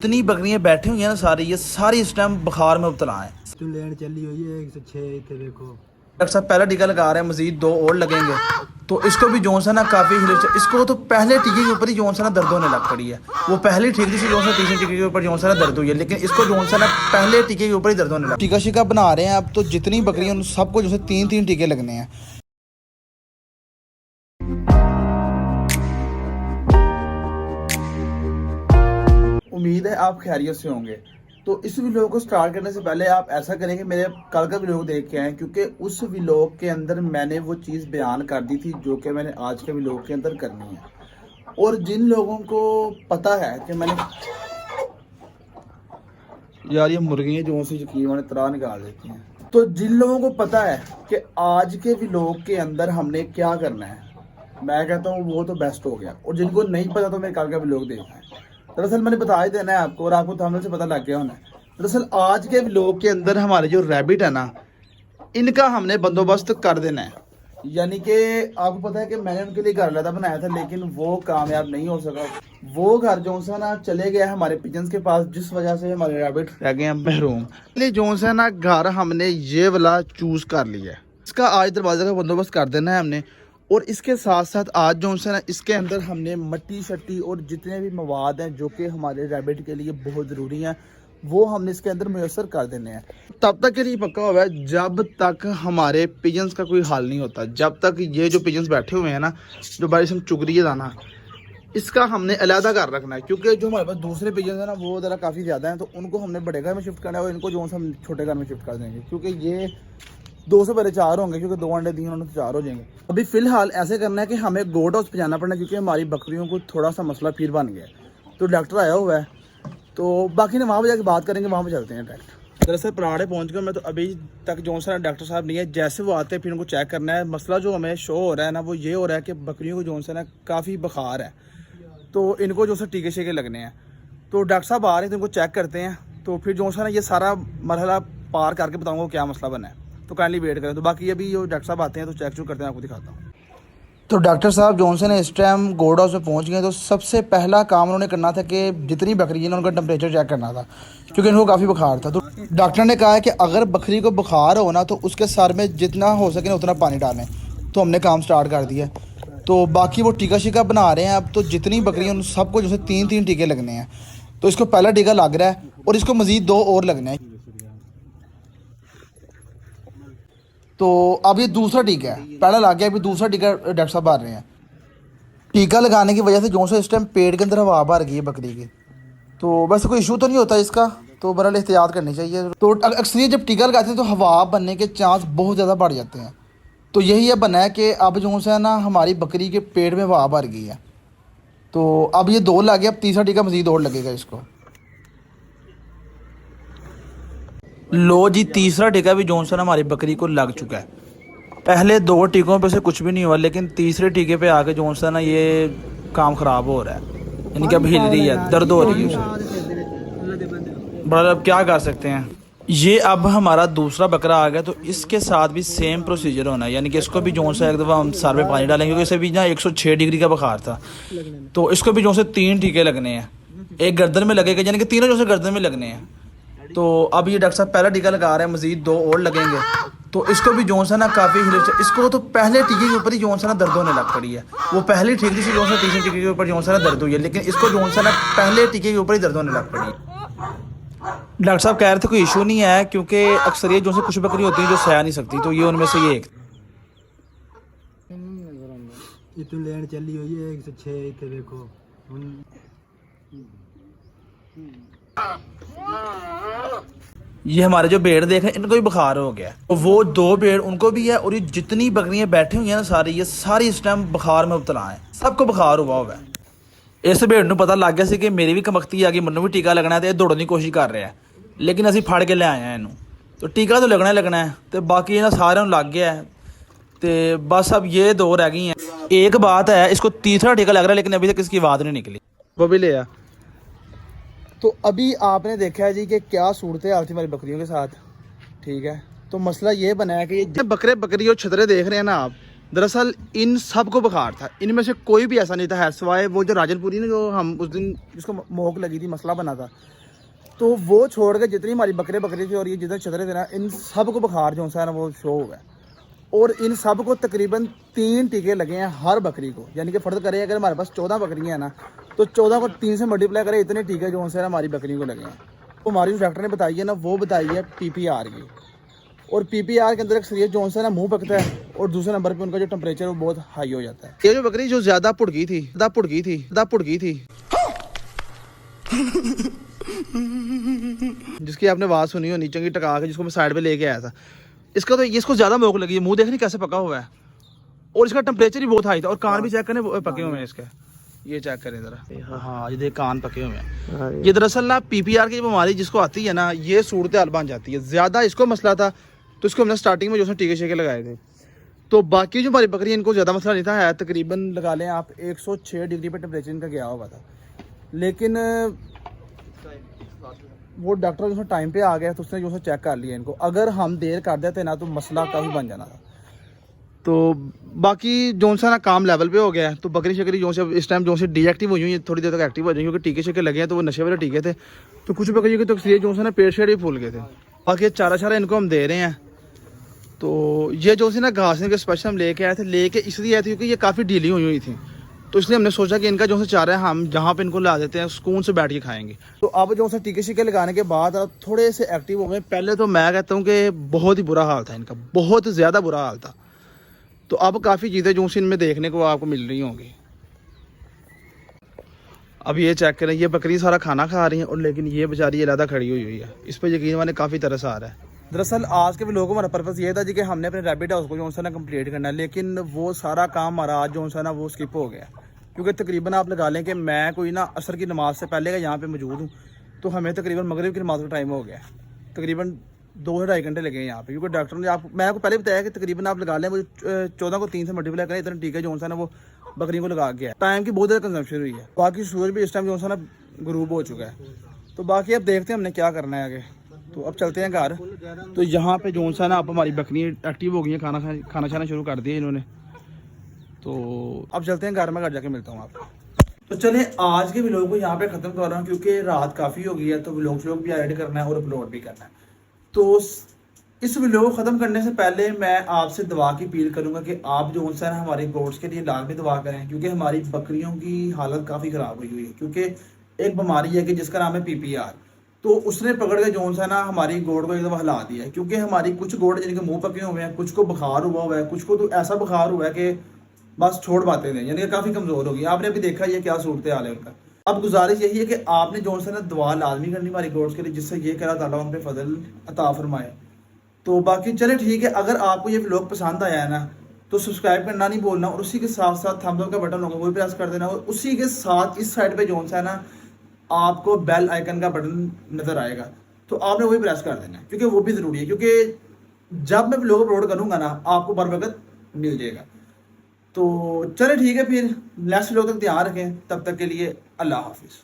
इतनी बकरियां बैठी हुई हैं ना ये सारी इस टाइम बुखार में मुब्तला हैं। लैंड चली हुई है 106 इतने देखो। डॉक्टर साहब पहला टीका लगा रहे हैं, मजीद 2 और लगेंगे। तो इसको भी जोन सा ना काफ़ी इसको तो पहले टीके के ऊपर ही जोन सा ना दर्द होने लग पड़ी है। वो पहले ठीक थी जोन सा तीसरे टीके के ऊपर जोन सा ना दर्द हुई है, लेकिन इसको जोन सा ना पहले टीके के ऊपर ही दर्द होने लगा। टीका शिका बना रहे हैं अब, तो जितनी बकरियां उन सबको जो है 3-3 टीके लगने हैं। उम्मीद है आप खैरियत से होंगे। तो इस व्लॉग को स्टार्ट करने से पहले आप ऐसा करें कि मेरे कल का व्लॉग देख के आएँ, क्योंकि उस व्लॉग के अंदर मैंने वो चीज़ बयान कर दी थी जो कि मैंने आज के व्लॉग के अंदर करनी है। और जिन लोगों को पता है कि मैंने यार ये मुर्गियाँ जो सी यकीन तरा निकाल देती हैं, तो जिन लोगों को पता है कि आज के व्लॉग के अंदर हमने क्या करना है, मैं कहता हूँ वो तो बेस्ट हो गया। और जिनको नहीं पता तो मेरे कल का व्लॉग देखना है। दरअसल मैंने बता ही देना है आपको, और आपको थंबनेल से पता लग गया होना है। दरअसल आज के व्लॉग के अंदर हमारे जो रैबिट है ना, इनका हमने बंदोबस्त कर देना है। यानी कि आपको पता है कि मैंने उनके लिए घर लाता बनाया था, लेकिन वो कामयाब नहीं हो सका। वो घर जो सा ना चले गया हमारे पिजन्स के पास, जिस वजह से हमारे रैबिट रह गए हैं महरूम। इसलिए जो सा ना घर हमने ये वाला चूज कर लिया है। इसका आज दरवाजे का बंदोबस्त कर देना है हमने। और इसके साथ साथ आज जो है ना इसके अंदर हमने मट्टी शट्टी और जितने भी मवाद हैं जो कि हमारे रैबिट के लिए बहुत ज़रूरी हैं, वो हमने इसके अंदर मुयसर कर देने हैं। तब तक के लिए पक्का हुआ है जब तक हमारे पिजन्स का कोई हाल नहीं होता। जब तक ये जो पिजन्स बैठे हुए हैं ना, जो बारिश हम चुग रही है दाना, इसका हमने अलहदा कर रखना है। क्योंकि जो हमारे पास दूसरे पिजन्स हैं ना वो ज़रा काफ़ी ज़्यादा हैं, तो उनको हमने बड़े घर में शिफ्ट करना है और इनको जो हम छोटे घर में शिफ्ट कर देंगे। क्योंकि ये 2 से पहले 4 होंगे, क्योंकि 2 अंडे दिए उन्होंने तो 4 हो जाएंगे। अभी फ़िलहाल ऐसे करना है कि हमें गोट हाउस पहुँचाना पड़ना है, क्योंकि हमारी बकरियों को थोड़ा सा मसला फिर बन गया है। तो डॉक्टर आया हुआ है, तो बाकी ना वहाँ पर जाकर बात करेंगे, वहाँ पर चलते हैं डायरेक्ट। दरअसल पराड़े पहुँच गए मैं, तो अभी तक जो सा डॉक्टर साहब नहीं है। जैसे वो आते हैं फिर उनको चेक करना है। मसला जो हमें शो हो रहा है ना, वो ये हो रहा है कि बकरियों को जो सा ना काफ़ी बुखार है, तो इनको जो सा टीके शीके लगने हैं। तो डॉक्टर साहब आ रहे हैं, तो इनको चेक करते हैं। तो फिर जो सा ना ये सारा मरहला पार करके बताऊँगा क्या मसला बना है। तो काइंडली वेट करें। तो बाकी अभी जो डॉक्टर साहब आते हैं तो चेक चुक करते हैं, आपको दिखाता हूँ। तो डॉक्टर साहब जॉनसन इस टाइम गोड हाउस में पहुँच गए। तो सबसे पहला काम उन्होंने करना था कि जितनी बकरी है ना उनका टेम्परेचर चेक करना था, क्योंकि इनको काफ़ी बुखार था। तो डॉक्टर ने कहा है कि अगर बकरी को बुखार हो ना, तो उसके सर में जितना हो सके ना उतना पानी डालें। तो हमने काम स्टार्ट कर दिया। तो बाकी वो टीका शिका बना रहे हैं अब, तो जितनी बकरियाँ उन सबको जो है 3-3 टीके लगने हैं। तो इसको पहला टीका लग रहा है और इसको मज़ीद 2 और लगने हैं। तो अब ये दूसरा टीका है, पहला लग गया, अभी दूसरा टीका डॉक्टर साहब आ रहे हैं। टीका लगाने की वजह से जो से इस टाइम पेट के अंदर हवा भर गई है बकरी की। तो वैसे कोई इशू तो नहीं होता इसका, तो बहरहाल एहतियात करनी चाहिए। तो अक्सर जब टीका लगाते हैं तो हवा बनने के चांस बहुत ज़्यादा बढ़ जाते हैं। तो यही है बना है कि अब जो है ना हमारी बकरी के पेट में हवा भर गई है। तो अब ये 2 लग गया, अब तीसरा टीका मज़ीद और लगेगा इसको। लो जी, तीसरा टीका भी जॉनसन हमारी बकरी को लग चुका है। पहले 2 टीकों पे से कुछ भी नहीं हुआ, लेकिन तीसरे टीके पे आके जॉनसन ना ये काम ख़राब हो रहा है। यानी कि अब हिल रही है, दर्द हो रही है उसे। बड़ा अब क्या कर सकते हैं। ये अब हमारा दूसरा बकरा आ गया, तो इसके साथ भी सेम प्रोसीजर होना है। यानी कि इसको भी जॉनसन एक दफ़ा हम सर में पानी डालेंगे, क्योंकि इसे भी ना 106 डिग्री का बुखार था। तो इसको भी जॉनसन 3 टीके लगने हैं। एक गर्दन में लगेगा, यानी कि तीनों जो से गर्दन में लगने हैं। तो अब ये डॉक्टर साहब पहला टीका लगा रहे हैं, मज़ीद 2 और लगेंगे। तो इसको भी जो सा ना काफ़ी इसको तो पहले टीके के ऊपर ही जो सा ना दर्द होने लग पड़ी है। वो पहले ठीक थी जो सा तीसरे टीके के ऊपर जो सा ना दर्द हुई है, लेकिन इसको जो सा ना पहले टीके के ऊपर ही दर्द होने लग पड़ी है। डॉक्टर साहब कह रहे थे कोई इशू नहीं है, क्योंकि अक्सर ये जो से कुछ बकरी होती है जो सह नहीं सकती, तो ये उनमें से ये एक। इतनी लैंड चली हुई है 106 इतने देखो। ये हमारे जो भेड़ देख रहे हैं इनको भी बुखार हो गया। तो वो 2 भेड़ उनको भी है, और ये जितनी बकरियां बैठी हुई हैं ना ये सारी इस टाइम बुखार में मुब्तला हैं। सबको बुखार हुआ है। इस भेड़ को पता लग गया सी कि मेरी भी कमख्ती आ गई, मैनू भी टीका लगना है, तो ये दौड़ने की कोशिश कर रहे हैं, लेकिन असीं फड़ के ले आए हैं इनू। तो टीका तो लगना है, तो बाकी इन्हें सारे लग गया है। तो बस अब ये 2 रह गई हैं। एक बात है, इसको तीसरा टीका लग रहा है, लेकिन अभी तक इसकी आवाज़ नहीं निकली। वो भी ले आ। तो अभी आपने देखा है जी कि क्या सूरत हाल थी हमारी बकरियों के साथ, ठीक है। तो मसला ये बना है कि ये बकरे बकरी और छतरे देख रहे हैं ना आप, दरअसल इन सब को बुखार था, इनमें से कोई भी ऐसा नहीं था है सिवाय वो जो राजनपुरी ने जो हम उस दिन जिसको मोक लगी थी मसला बना था, तो वो छोड़ के जितनी हमारी बकरे थे और ये जितने चदरे थे ना, इन सब को बुखार जो है ना वो शो हुआ है। और इन सब को तकरीबन 3 टीके लगे हैं हर बकरी को, यानी कि फ़र्ज करें अगर हमारे पास 14 बकरियाँ हैं ना, तो 14 को 3 से मल्टीप्लाई करें, इतने टीके जो है ना हमारी बकरियों को लगे हैं। तो हमारी जो डॉक्टर ने बताई है ना, वो बताई है PPR की, और PPR के अंदर एक सीरियस जो है ना मुंह पकता है, और दूसरे नंबर पे उनका जो टेम्परेचर वो बहुत हाई हो जाता है। ये जो बकरी जो ज़्यादा पुड़की थी जिसकी आपने आवाज़ सुनी हो नीचे की टका के, जिसको मैं साइड पे लेके आया था, इसका तो इसको ज़्यादा मोक लगी है, मुंह देखने कैसे पका हुआ है, और इसका टेम्परेचर ही बहुत हाई था, और कान भी चेक करें पके हुए हैं इसके, ये चेक करें ज़रा, हाँ ये देख कान पके हुए हैं। ये दरअसल ना PPR की बीमारी जिसको आती है ना, ये सूरत हाल बन जाती है। ज़्यादा इसको मसला था तो इसको हमने स्टार्टिंग में जो टीके शेके लगाए थे, तो बाकी जो हमारी बकरी इनको ज़्यादा मसला नहीं था, है तकरीबन लगा लें आप 106 डिग्री पर टेम्परेचर इनका गया हुआ था, लेकिन वो डॉक्टर जो टाइम पे आ गया तो उसने जो चेक कर लिया इनको, अगर हम देर कर देते ना तो मसला काफ़ी बन जाना था। तो बाकी जो सा ना काम लेवल पे हो गया है, तो बकरी शकरी जो से इस टाइम जो से डीएक्टिव हुई हुई थोड़ी देर तक एक्टिव हो जाएंगी, क्योंकि टीके शेके लगे हैं तो वो नशे वाले टीके थे, तो कुछ बकरियों के तो जो से ना पेट शेट भी फूल गए थे। बाकी चारा शारा इनको हम दे रहे हैं। तो ये जो सी ना घास इनके स्पेशल हम लेके आए थे, लेके इसलिए आए थे क्योंकि ये काफ़ी ढीली हुई हुई थी, तो इसलिए हमने सोचा कि इनका जो से चारा है हम जहाँ पे इनको ला देते हैं सुकून से बैठ के खाएंगे। तो अब जो से टीके शीके लगाने के बाद अब थोड़े से एक्टिव हो गए। पहले तो मैं कहता हूँ कि बहुत ही बुरा हाल था इनका, बहुत ज़्यादा बुरा हाल था। तो अब काफ़ी चीज़ें जो इनमें देखने को आपको मिल रही होंगी। अब ये चेक करें, ये बकरी सारा खाना खा रही है, और लेकिन ये बेचारी अलहदा खड़ी हुई है। इस पर यकीन माने काफ़ी तरस आ रहा है। दरअसल आज के व्लॉग को हमारा पर्पज़ ये था जी कि हमने अपने रैबिट हाउस को जो है ना कंप्लीट करना है, लेकिन वो सारा काम हमारा आज जो है ना वो स्किप हो गया, क्योंकि तकरीबन आप लगा लें कि मैं कोई ना असर की नमाज से पहले का यहाँ पे मौजूद हूँ, तो हमें तकरीबन मगरिब की नमाज का टाइम हो गया, तकरीबन 2 से 2.5 घंटे लगे यहाँ पे, क्योंकि डॉक्टर ने मैं आपको पहले बताया कि तकरीबन आप लगा लें वो 14 को 3 से मल्टीप्लाई करें, इतना टीका जो है ना वो बकरियों को लगा गया। टाइम की बहुत ज़्यादा कंजम्पशन हुई है। बाकी सूरज भी इस टाइम जो है ना गरूब हो चुका है। तो बाकी अब देखते हैं हमने क्या करना है आगे। तो अब चलते हैं घर। तो यहाँ पे जो सा ना अब हमारी बकरी एक्टिव हो गई है, खाना खाना शुरू कर दिया इन्होंने। तो अब चलते हैं घर में, घर जाके मिलता हूँ आपको। तो चले आज के व्लॉग को यहाँ पे ख़त्म कर रहा हूँ, क्योंकि रात काफ़ी हो गई है, तो व्लॉग भी एडिट करना है और अपलोड भी करना है। तो इस व्लॉग को ख़त्म करने से पहले मैं आपसे दुआ की अपील करूँगा कि आप जो है ना हमारे गोट्स के लिए लाजमी दुआ करें, क्योंकि हमारी बकरियों की हालत काफ़ी ख़राब हुई है, क्योंकि एक बीमारी है कि जिसका नाम है PPR। तो उसने पकड़ के जो है ना हमारी गोड़ को एकदम हिला दिया है, क्योंकि हमारी कुछ गोड़ जिनके मुंह पके हुए हैं, कुछ को बुखार हुआ है, कुछ को तो ऐसा बुखार हुआ है कि बस छोड़ पाते थे, यानी कि काफ़ी कमज़ोर हो गई। आपने अभी देखा ये क्या सूरत हाल है उनका। अब गुजारिश यही है कि आपने जो है ना दुआ लाजमी करनी हमारी गोड्स के लिए, जिससे ये कह ताला उन पे फजल अता फरमाए। तो बाकी चले ठीक है, अगर आपको ये व्लॉग पसंद आया है ना तो सब्सक्राइब करना नहीं भूलना, और उसी के साथ साथ थम्स अप का बटन होगा वो भी प्रेस कर देना, और उसी के साथ इस साइड पे जो है ना आपको बेल आइकन का बटन नजर आएगा, तो आपने वही प्रेस कर देना, क्योंकि वो भी ज़रूरी है, क्योंकि जब मैं व्लॉग अपलोड करूँगा ना आपको बर वक्त मिल जाएगा। तो चले ठीक है, फिर नेक्स्ट व्लॉग तक ध्यान रखें, तब तक के लिए अल्लाह हाफिज़।